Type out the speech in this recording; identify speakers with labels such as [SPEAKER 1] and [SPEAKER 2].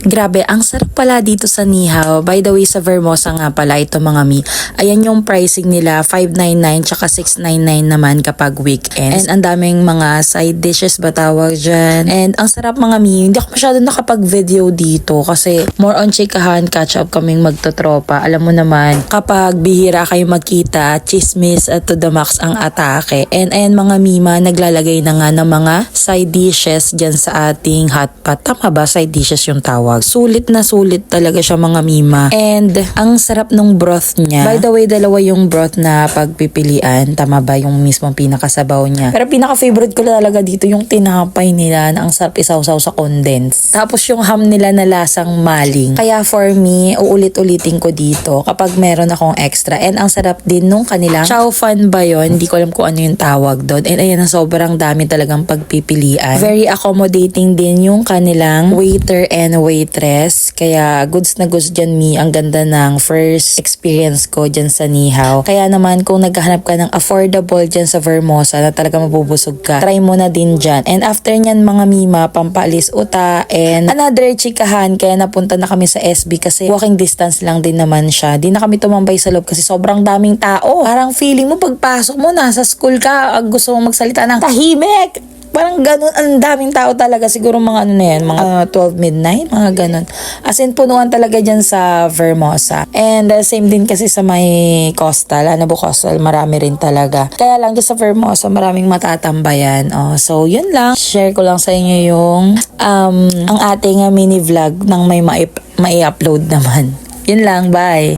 [SPEAKER 1] Grabe, ang sarap pala dito sa Nihaw. By the way, sa Vermosa nga pala ito mga mi. Ayan yung pricing nila, 599 tsaka 699 naman kapag weekends. And ang daming mga side dishes ba tawag dyan. And ang sarap mga mi. Hindi ako masyado nakapag-video dito kasi more on chikahan, catch up kaming magtotropa. Alam mo naman, kapag bihira kayo magkita, chismis at to the max ang atake. And ayan mga mima, naglalagay na nga ng mga side dishes dyan sa ating hotpot. Tama ba? Side dishes yung tawag. Sulit na sulit talaga siya mga mima. And ang sarap nung broth niya. By the way, dalawa yung broth na pagpipilian. Tama ba yung mismong pinakasabaw niya? Pero pinaka-favorite ko talaga dito yung tinapay nila na ang sarap isawsaw sa condense. Tapos yung ham nila na lasang maling. Kaya for me, uulit-ulitin ko dito kapag meron akong extra. And ang sarap din nung kanilang chow fan ba yun? Hindi ko alam kung ano yung tawag doon. And ayan, sobrang dami talagang pagpipilian. Very accommodating din yung kanilang waiter and waitress. Kaya goods na goods dyan mi. Ang ganda ng first experience ko dyan sa Nihaw. Kaya naman kung naghahanap ka ng affordable dyan sa Vermosa na talaga mabubusog ka, try mo na din dyan. And after nyan mga mima, pampalis uta and another chikahan. Kaya napunta na kami sa SB kasi walking distance lang din naman siya. Di na kami tumambay sa loob kasi sobrang daming tao. Parang feeling mo pagpasok mo nasa school ka, gusto mong magsalita ng tahimik. Parang ganun, ang daming tao talaga. Siguro mga ano na yan, mga 12 midnight, mga ganun. As in, punuan talaga dyan sa Vermosa. And same din kasi sa may coastal, Anabo Coastal, marami rin talaga. Kaya lang dyan sa Vermosa, maraming matatambayan. So, yun lang. Share ko lang sa inyo yung ang ating mini vlog nang may mai-upload naman. Yun lang, bye!